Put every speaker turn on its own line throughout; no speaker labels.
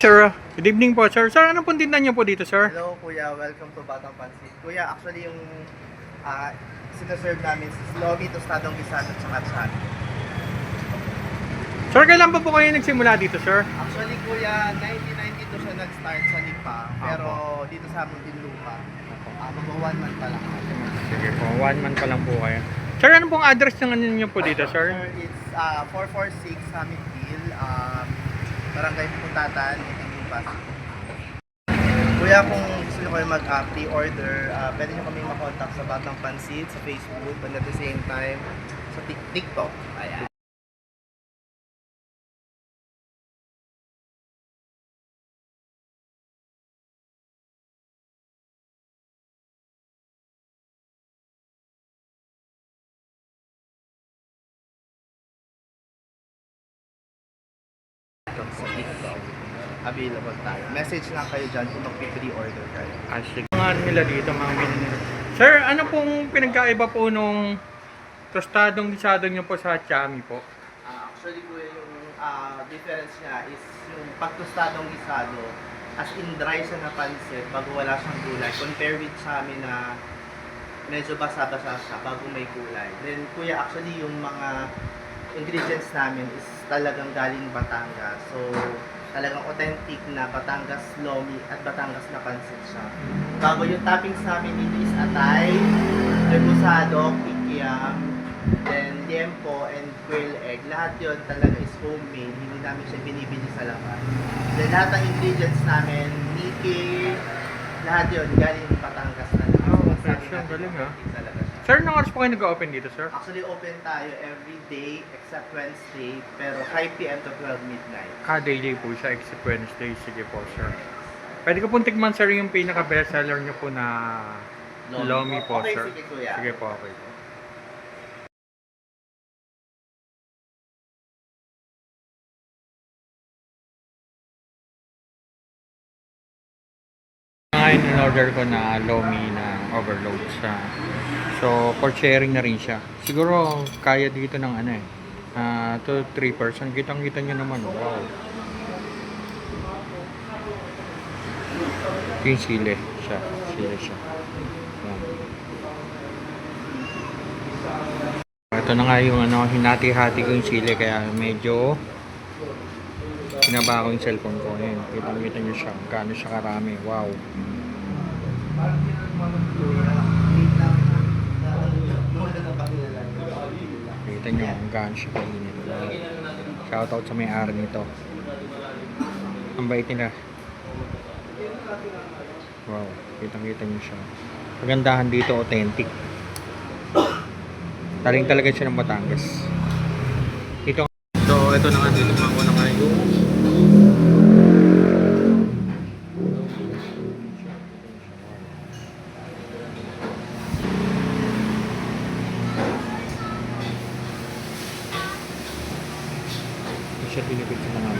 Sir, good evening po, sir. Sir, anong pong tindahan niyo po dito, sir?
Hello kuya, welcome to Batang Pansit. Kuya, actually yung sinaserve namin is Lomi, Tostadong Gisano, at saka Chan.
Sir, kailan pa po kayo nagsimula dito, sir?
Actually kuya, 1992 siya nag-start sa Lipa, pero dito sa amin din lupa. Mga 1 month pa lang.
Sige po, 1 month pa lang po kayo. Sir, ano pong address ng ano niyo po dito, sir?
Sir, it's 446 Summit Hill, Barangay Putatan, Lipas. Kuya, kung gusto nyo kayo mag-pre-order, pwede nyo kami makontak sa Batang Pansit, sa Facebook, and at the same time, sa TikTok. Ayan. Sa TikTok. Available tayo. Message lang kayo dyan kung mag-pre-order kayo.
Sige. Mga ano nila dito, mga menu nila. Sir, ano pong pinagkaiba po nung tostadong gisado niyo po sa chami po?
Actually kuya, yung difference niya is yung pagtostadong gisado, as in dry siya na pansit bago wala siyang gulay. Compare with sa amin na medyo basa-basa siya bago may gulay. Then kuya, actually yung mga ingredients namin is talagang galing Batangas. So, talagang authentic na Batangas Lomi at Batangas na pansit siya. Bago yung toppings namin dito is atay, reposado, kikiam, then liempo, and quail egg. Lahat yun talaga is homemade. Hindi namin siya binibili sa labas. Then lahat ng ingredients namin, niki, lahat yun galing Batangas na.
Ang galing ha. Sir, nang oras po kayo nag-open dito, sir?
Actually, open tayo every day except Wednesday, pero 5 p.m. to 12 midnight.
Daily po siya, except Wednesday. Sige po, sir. Pwede ko pong tikman, sir, yung pinaka-best seller niyo po na Lomi po,
Okay,
sir.
sige, kuya.
Sige po, okay po. Ngayon, in-order ko na Lomi na overload sa. So, for sharing na rin siya. Siguro, kaya dito ng ano eh. 2-3 person. Kitang-kita nyo naman. Wow. Yung sile siya. Sile siya. Yan. Ito na nga yung ano, hinati-hati ko yung sile. Kaya medyo pinaba ko yung cellphone ko. Yan. Kitang-kita nyo siya. Gaano siya karami. Wow. Kita nyo kung gaano siya kainit. Shoutout sa may-ari nito. Ang bait nila. Wow, kitang-kita nyo siya. Pagandahan dito, authentic. Taling talaga siya ng Batangas. Ito na nga dito mga na nga yung siya pinipit sa mga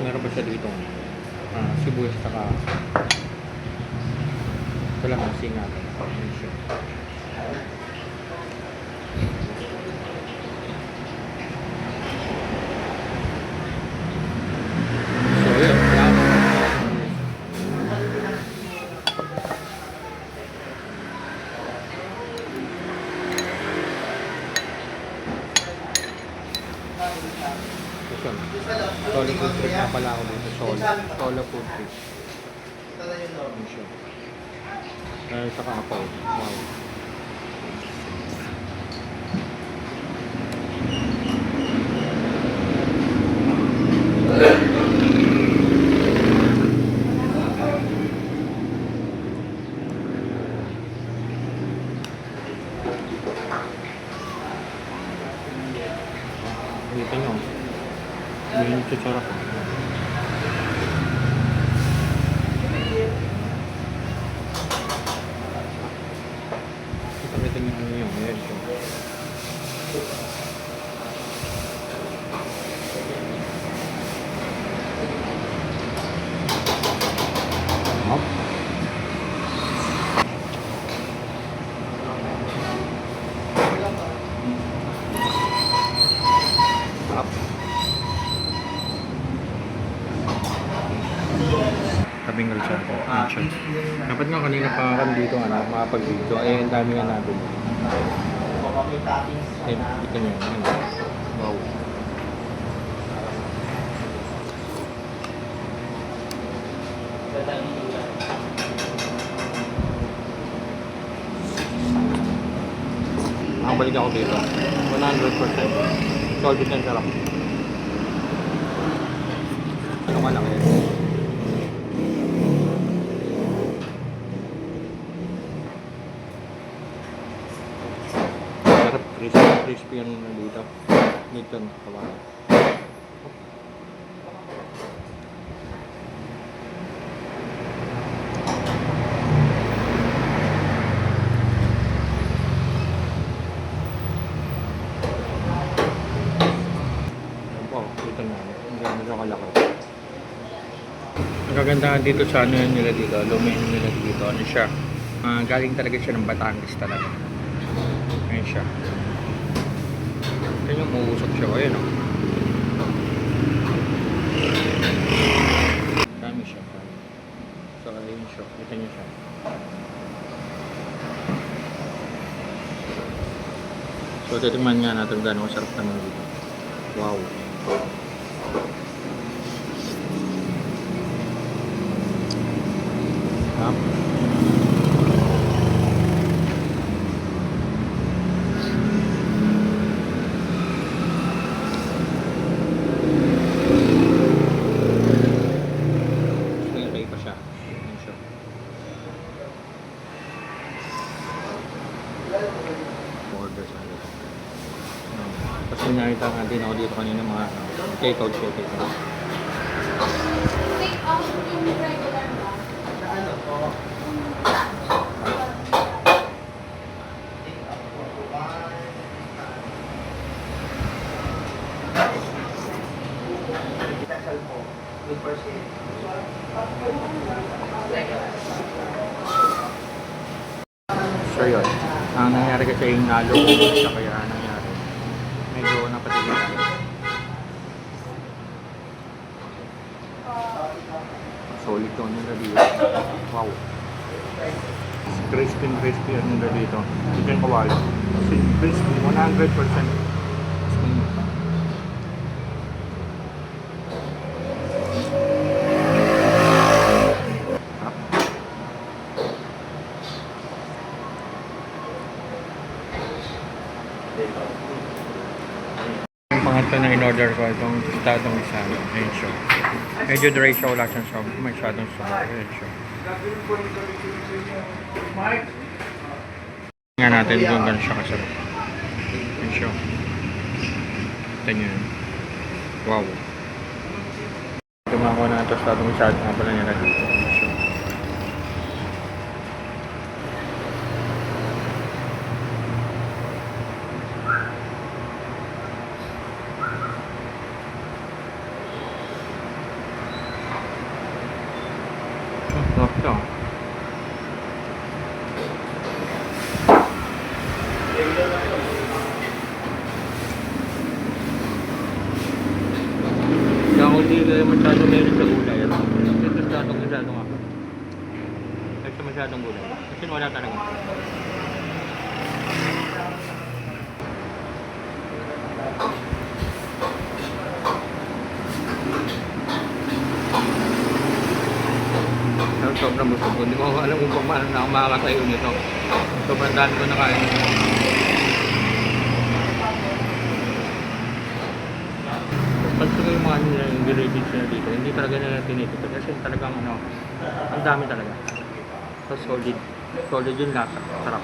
meron ba siya dito sibuyas saka ito lang ang singa so yun Solo food trip na pala ako dito. Solo food trip.
Ito na yung Lomi.
Saka apaw. Wow. Dito nyo. Hindi nyo sarap. Pagdating yung ano yung ayan siya. Up. Up. Tabing kalsada. Ayan siya. Dapat nga kanina pa kami dito, ano, makapag-video. Eh, ang dami nga natin. Eh, ito nyo. Ayan. Wow. Nakabalik ako dito. 100%. Solid and sarap. Ano ka lang eh. Sarap, crispy yung dito. Dito, kawawa. Wow, dito na. Ang ganda sa kalaki. Ang kagandahan dito sa ano yun nila dito, aluminum nila dito, ano siya, galing talaga siya ng Batangas talaga. Ayun siya. Kaya yung uusok siya, ayun o. Dami siya. So, ayun siya. Kita niyo siya. So, titigman nga natin gano'ng masarap naman dito. Wow. Sarap. Sinilay pa siya. Ayun siya. Order sa akin. Kasi nakita nga din ako dito kanina mga take-out siya. Take-out.
Take out yung regular ba?
Ano po? Special po. Good for sale.
So yun, ang nangyari kasi yung nalo ko siya kaya nangyari. Medyo napatigil tayo. Solid to nila dito. Wow. Crispy ang nila dito. Chicken kawali. Crispy, 100%. Yung pangatlo na in-order ko, itong tostadong isa. Ayun siya. Medyo dry siya, wala siyang sob. Masyadong sob. Ayun siya. Nga natin kung gano'n siya kasarap. Ayun siya. Ito nyo yun. Wow. Tumako na tostadong isa at nga pala nila dito. Ayun siya. Sarap siya. Kaya ako hindi kayo masyadong meron sa gulay. Ito masyadong ako. Ito masyadong gulay. Kasi wala talaga. Sobrang busog ko. Hindi ko alam kung paano na ako makakatayo nito. Sobrang dami ko nakain. Pag ko yung mga ingredients nila dito, hindi talaga nila tinitipid. Kasi talagang ano, ang dami talaga. So solid. Solid yung lasa. Sarap.